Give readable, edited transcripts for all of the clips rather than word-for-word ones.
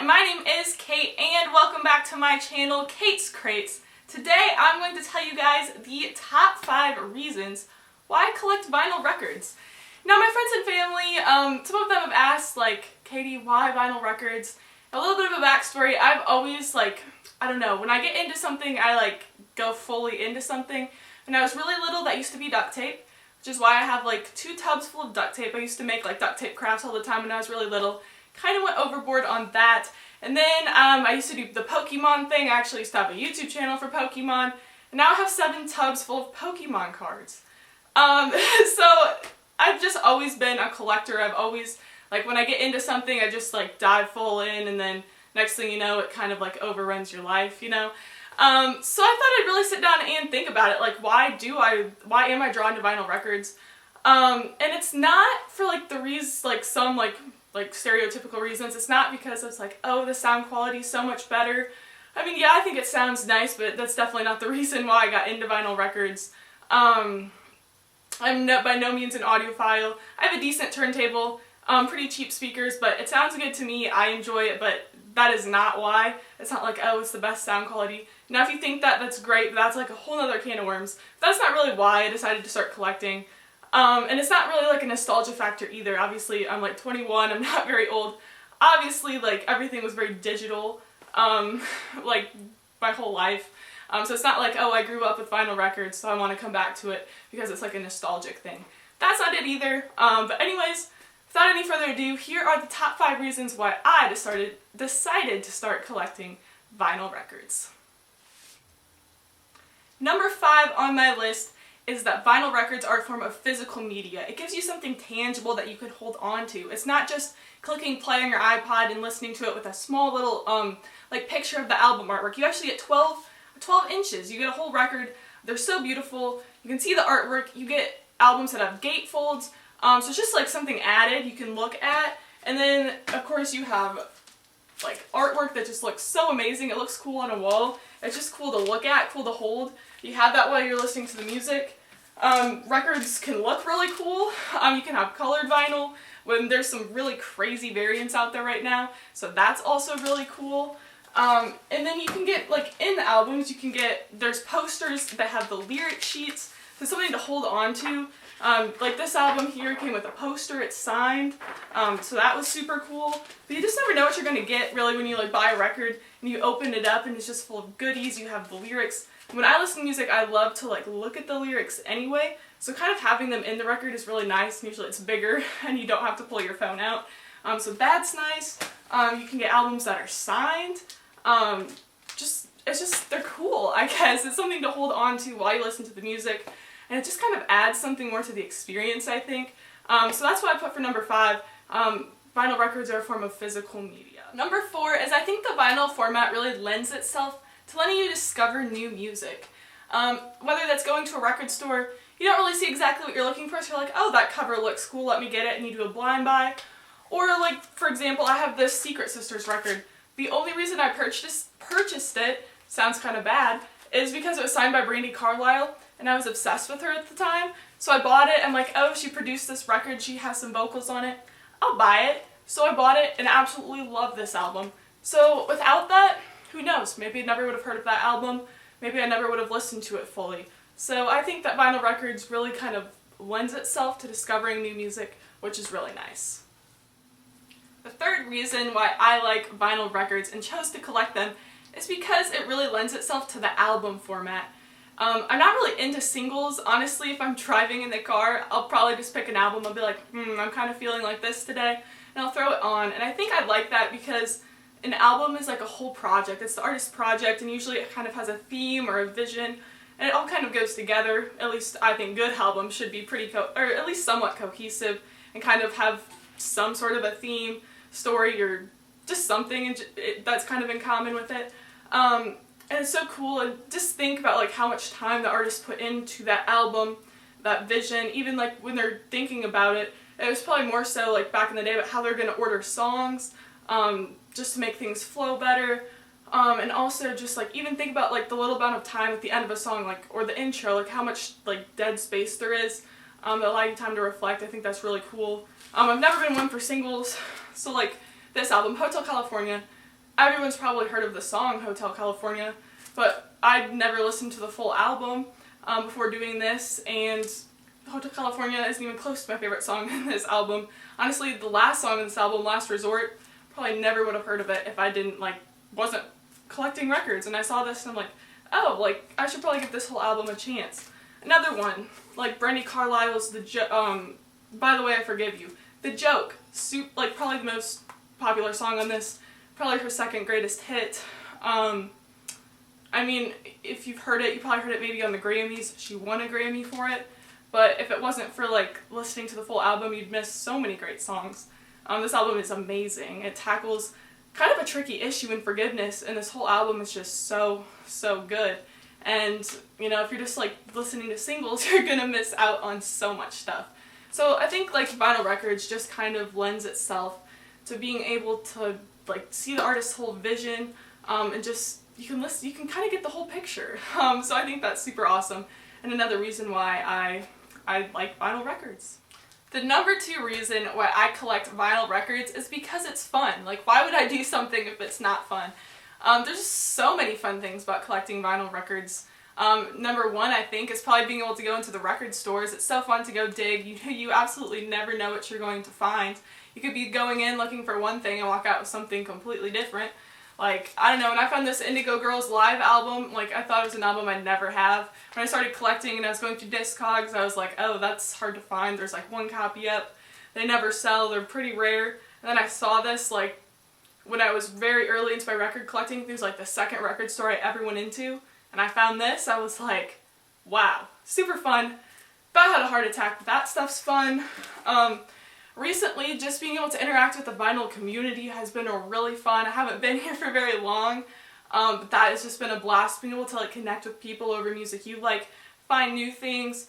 my name is Kate and welcome back to my channel, Kate's Crates. Today I'm going to tell you guys the top 5 reasons why I collect vinyl records. Now my friends and family, some of them have asked like, Katie, why vinyl records? A little bit of a backstory. I've always I don't know, when I get into something I go fully into something. When I was really little that used to be duct tape, which is why I have 2 tubs full of duct tape. I used to make duct tape crafts all the time when I was really little. Kind of went overboard on that. And then I used to do the Pokemon thing. I actually used to have a YouTube channel for Pokemon. And now I have 7 tubs full of Pokemon cards. So I've just always been a collector. I've always, when I get into something, I just dive full in, and then next thing you know, it kind of overruns your life, you know? So I thought I'd really sit down and think about it. Why am I drawn to vinyl records? And it's not for the reasons, some stereotypical reasons. It's not because it's oh, the sound quality is so much better. I mean, yeah, I think it sounds nice, but that's definitely not the reason why I got into vinyl records. I'm by no means an audiophile. I have a decent turntable, pretty cheap speakers, but it sounds good to me. I enjoy it, but that is not why. It's not oh, it's the best sound quality. Now, if you think that, that's great, but that's a whole other can of worms. That's not really why I decided to start collecting. And it's not really a nostalgia factor either. Obviously, I'm 21, I'm not very old. Obviously, everything was very digital, my whole life. So it's not oh, I grew up with vinyl records, so I want to come back to it because it's a nostalgic thing. That's not it either. But anyways, without any further ado, here are the top 5 reasons why I decided to start collecting vinyl records. Number 5 on my list is that vinyl records are a form of physical media. It gives you something tangible that you could hold on to. It's not just clicking play on your iPod and listening to it with a small little picture of the album artwork. You actually get 12 inches. You get a whole record. They're so beautiful. You can see the artwork. You get albums that have gatefolds. So it's just something added you can look at. And then of course you have artwork that just looks so amazing. It looks cool on a wall. It's just cool to look at, cool to hold. You have that while you're listening to the music. Records can look really cool. You can have colored vinyl when there's some really crazy variants out there right now. So that's also really cool. And then you can get, in the albums, there's posters that have the lyric sheets. So something to hold on to. This album here came with a poster, it's signed, so that was super cool. But you just never know what you're going to get, really, when you buy a record and you open it up and it's just full of goodies. You have the lyrics. When I listen to music, I love to look at the lyrics anyway, so kind of having them in the record is really nice, and usually it's bigger and you don't have to pull your phone out. So that's nice. You can get albums that are signed. They're cool, I guess. It's something to hold on to while you listen to the music. And it just kind of adds something more to the experience, I think. So that's what I put for number 5. Vinyl records are a form of physical media. Number 4 is I think the vinyl format really lends itself to letting you discover new music. Whether that's going to a record store, you don't really see exactly what you're looking for, so you're oh, that cover looks cool, let me get it, and you do a blind buy. Or for example, I have this Secret Sisters record. The only reason I purchased it, sounds kind of bad, is because it was signed by Brandi Carlile. And I was obsessed with her at the time, so I bought it. I'm oh, she produced this record, she has some vocals on it, I'll buy it. So I bought it and absolutely love this album. So without that, who knows, maybe I never would have heard of that album, maybe I never would have listened to it fully. So I think that vinyl records really kind of lends itself to discovering new music, which is really nice. The third reason why I like vinyl records and chose to collect them is because it really lends itself to the album format. I'm not really into singles. Honestly, if I'm driving in the car, I'll probably just pick an album. I'll be I'm kind of feeling like this today, and I'll throw it on. And I think I like that because an album is a whole project. It's the artist's project, and usually it kind of has a theme or a vision, and it all kind of goes together. At least I think good albums should be or at least somewhat cohesive, and kind of have some sort of a theme, story, or just something that's kind of in common with it. And it's so cool, and just think about how much time the artist put into that album, that vision, even when they're thinking about it. It was probably more so back in the day about how they're going to order songs, just to make things flow better. And also just even think about the little amount of time at the end of a song, or the intro, how much dead space there is, that allow you time to reflect. I think that's really cool. I've never been one for singles, so this album, Hotel California, everyone's probably heard of the song Hotel California, but I'd never listened to the full album before doing this, and Hotel California isn't even close to my favorite song in this album. Honestly, the last song in this album, Last Resort, probably never would have heard of it if I wasn't collecting records, and I saw this and I'm like, oh, I should probably give this whole album a chance. Another one, Brandi Carlile's By the Way I Forgive You. The Joke, probably the most popular song on this, probably her second greatest hit. I mean, if you've heard it, you probably heard it maybe on the Grammys. She won a Grammy for it. But if it wasn't for listening to the full album, you'd miss so many great songs. This album is amazing. It tackles kind of a tricky issue in forgiveness, and this whole album is just so, so good. And, if you're just listening to singles, you're gonna miss out on so much stuff. So I think vinyl records just kind of lends itself to being able to see the artist's whole vision, and just you can kind of get the whole picture. So I think that's super awesome, and another reason why I like vinyl records. The number 2 reason why I collect vinyl records is because it's fun. Why would I do something if it's not fun? There's just so many fun things about collecting vinyl records. Number 1, I think, is probably being able to go into the record stores. It's so fun to go dig. You absolutely never know what you're going to find. You could be going in looking for one thing and walk out with something completely different. I don't know, when I found this Indigo Girls live album, I thought it was an album I'd never have. When I started collecting and I was going through Discogs, I was like, oh, that's hard to find. There's 1 copy up. They never sell. They're pretty rare. And then I saw this, when I was very early into my record collecting. It was the second record store I ever went into. And I found this. I was like, wow, super fun. About had a heart attack, but that stuff's fun. Recently, just being able to interact with the vinyl community has been really fun. I haven't been here for very long, but that has just been a blast. Being able to connect with people over music you find new things,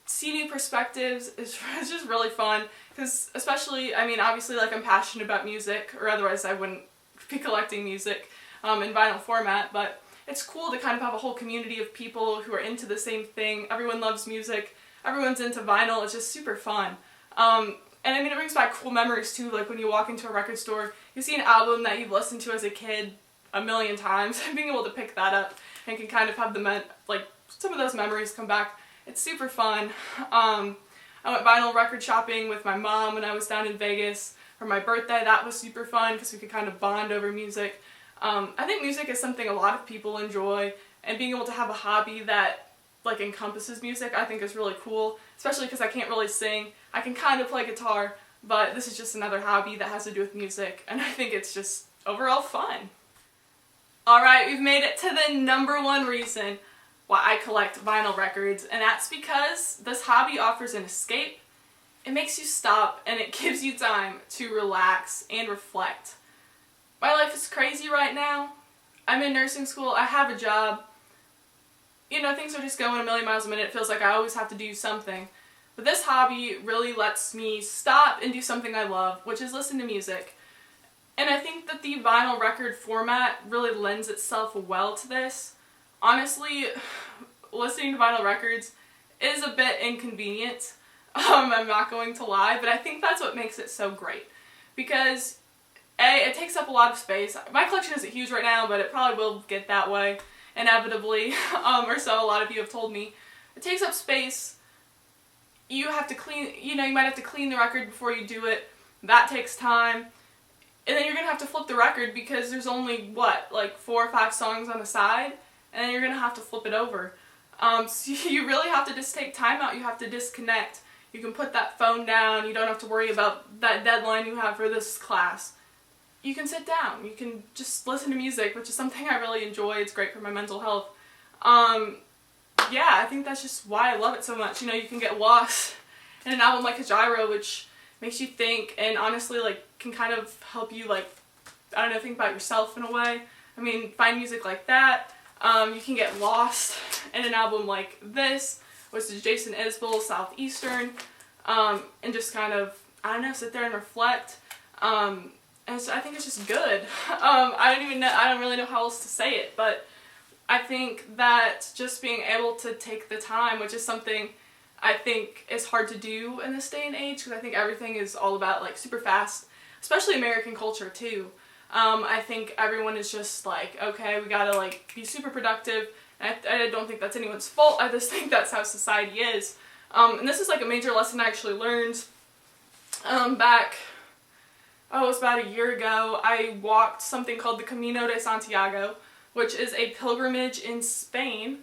see new perspectives is just really fun. Because especially, I mean, obviously I'm passionate about music, or otherwise I wouldn't be collecting music in vinyl format, but it's cool to kind of have a whole community of people who are into the same thing. Everyone loves music, everyone's into vinyl. It's just super fun. And I mean, it brings back cool memories too, when you walk into a record store, you see an album that you've listened to as a kid a million times, and being able to pick that up and can kind of have some of those memories come back. It's super fun. I went vinyl record shopping with my mom when I was down in Vegas for my birthday. That was super fun because we could kind of bond over music. I think music is something a lot of people enjoy, and being able to have a hobby that encompasses music I think is really cool, especially because I can't really sing. I can kind of play guitar, but this is just another hobby that has to do with music, and I think it's just overall fun. Alright, we've made it to the number 1 reason why I collect vinyl records, and that's because this hobby offers an escape. It makes you stop, and it gives you time to relax and reflect. My life is crazy right now. I'm in nursing school, I have a job. Things are just going a million miles a minute. It feels like I always have to do something. But this hobby really lets me stop and do something I love, which is listen to music. And I think that the vinyl record format really lends itself well to this. Honestly, listening to vinyl records is a bit inconvenient. I'm not going to lie, but I think that's what makes it so great. Because, A, it takes up a lot of space. My collection isn't huge right now, but it probably will get that way, inevitably, or so a lot of you have told me. It takes up space. You have to clean, you might have to clean the record before you do it. That takes time. And then you're going to have to flip the record because there's only, 4 or 5 songs on the side, and then you're going to have to flip it over. So you really have to just take time out. You have to disconnect. You can put that phone down. You don't have to worry about that deadline you have for this class. You can sit down. You can just listen to music, which is something I really enjoy. It's great for my mental health. Yeah, I think that's just why I love it so much. You can get lost in an album like Hejira, which makes you think, and honestly, can kind of help you, think about yourself in a way. I mean, find music like that. You can get lost in an album like this, which is Jason Isbell, Southeastern, and just kind of, sit there and reflect. And so I think it's just good. I don't really know how else to say it, but I think that just being able to take the time, which is something I think is hard to do in this day and age, because I think everything is all about super fast, especially American culture too. I think everyone is just like, okay, we gotta like be super productive. And I don't think that's anyone's fault. I just think that's how society is. And this is like a major lesson I actually learned back, it was about a year ago. I walked something called the Camino de Santiago, which is a pilgrimage in Spain,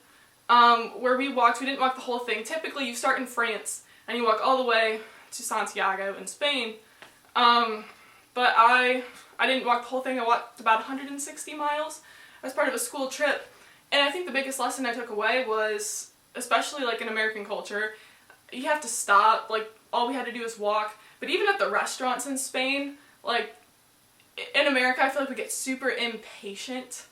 where we didn't walk the whole thing. Typically you start in France and you walk all the way to Santiago in Spain. But I didn't walk the whole thing. I walked about 160 miles as part of a school trip. And I think the biggest lesson I took away was, especially like in American culture, you have to stop. Like, all we had to do is walk. But even at the restaurants in Spain, like, in America, I feel like we get super impatient.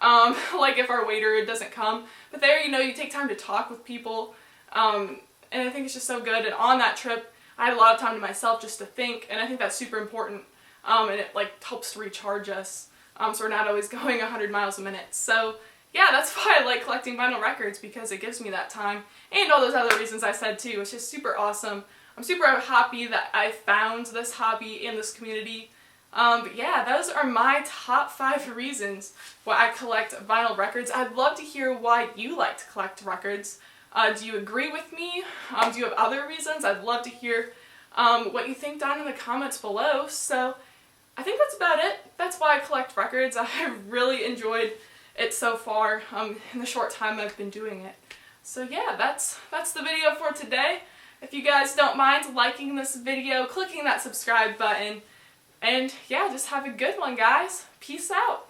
Like if our waiter doesn't come. But there, you know, you take time to talk with people. And I think it's just so good. And on that trip, I had a lot of time to myself just to think. And I think that's super important. And it like helps to recharge us. So we're not always going 100 miles a minute. So yeah, that's why I like collecting vinyl records, because it gives me that time. And all those other reasons I said too. It's just super awesome. I'm super happy that I found this hobby in this community. But yeah, those are my top 5 reasons why I collect vinyl records. I'd love to hear why you like to collect records. Do you agree with me? Do you have other reasons? I'd love to hear what you think down in the comments below. So I think that's about it. That's why I collect records. I've really enjoyed it so far in the short time I've been doing it. So yeah, that's the video for today. If you guys don't mind liking this video, clicking that subscribe button, and yeah, just have a good one, guys. Peace out.